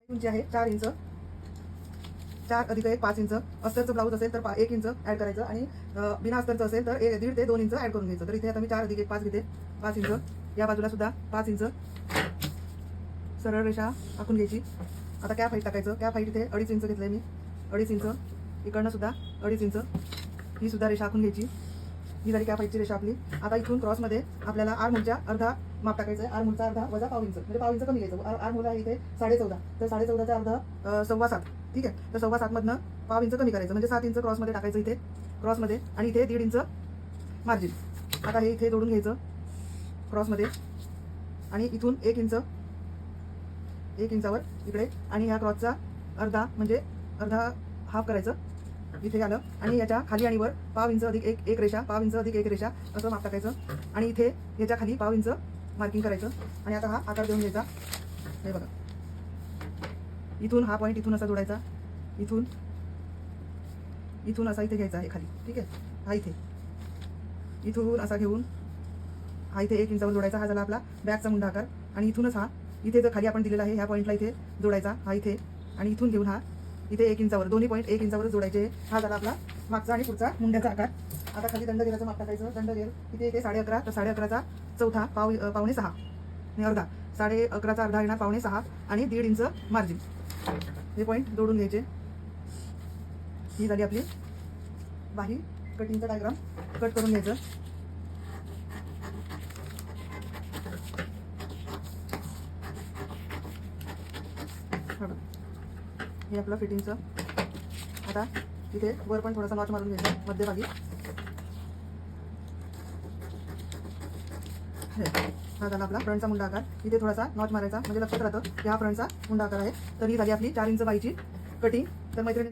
उंची आहे 4 इंच, 4 अधिक 1 5 इंच. अस्तरचं ब्लाऊज असेल तर 1 इंच ॲड करायचं आणि बिना अस्तरचं असेल तर 1.5 ते 2 इंच ॲड करून घ्यायचं. तर इथे आता मी 4 अधिक 1 5 घेते, 5 इंच. या बाजूला सुद्धा 5 इंच सरळ रेषा आखून घ्यायची. आता कॅप हाईट टाकायचं. कॅप हाईट इथे 2.5 इंच घेतलंय मी, 2.5 इंच. इकडनं सुद्धा 2.5 इंच ही सुद्धा रेषा आखून घ्यायची. ही झाली कॅप हाईटची रेषा आपली. आता इथून क्रॉसमध्ये आपल्याला आर्महोलच्या अर्धा माप टाकायचं आहे. आर्महोलचा अर्धा वजा पाव इंच, म्हणजे पाव इंच कमी घ्यायचं. आर्महोल आहे इथे 14.5, तर 14.5चा अर्धा 7.25. ठीक आहे, तर 7.25 मधनं पाव इंच कमी करायचं, म्हणजे 7 इंच क्रॉसमध्ये टाकायचं इथे क्रॉसमध्ये, आणि इथे 1.5 इंच मार्जिन. आता हे इथे जोडून घ्यायचं क्रॉसमध्ये, आणि इथून 1 इंचावर इकडे, आणि ह्या क्रॉसचा अर्धा म्हणजे अर्धा हाफ करायचं इथे आलं, आणि याच्या खाली आणि वर पाव इंच अधिक एक रेषा, पाव इंच अधिक 1 रेषा असं माप टाकायचं, आणि इथे याच्या खाली पाव इंच मार्किंग करायचं. आणि आता हा आकार देऊन घ्यायचा. हे बघा, इथून हा पॉईंट इथून असा जोडायचा, इथून असा इथे घ्यायचा आहे खाली. ठीक आहे, हा इथून असा घेऊन हा इथे 1 इंचावर जोडायचा. हा झाला आपला बॅकचा मुंडा आकार. आणि इथूनच हा इथे जर खाली आपण दिलेला आहे ह्या पॉईंटला इथे जोडायचा, हा इथे, आणि इथून घेऊन हा इथे 1 इंचावर, दोन्ही पॉईंट 1 इंचावर जोडायचे. हा झाला आपला मागचा आणि पुढचा मुंड्याचा आकार. आता खाली दंडगेराचं माप टाकायचं. दंडगेर इथे येते 11.5, तर 11.5चा चौथा पावणे 6 आणि अर्धा, 11.5चा अर्धा येणार पावणे 6, आणि 1.5 इंच मार्जिन. हे पॉईंट जोडून घ्यायचे. ही झाली आपली बाही कटिंगचा डायग्राम. कट करून घ्यायचं. हे आपलं फिटिंगचं. आता इथे वर पण थोडासा नॉच मारून घ्यायचा मध्यभागी. हा झाला आपला फ्रंटचा मुंडा आकार. इथे थोडासा नॉच मारायचा, म्हणजे लक्षात राहतं की हा फ्रंटचा मुंडा आकार आहे. तर ही झाली आपली 4 इंच बाईची कटिंग. तर मैत्रिणी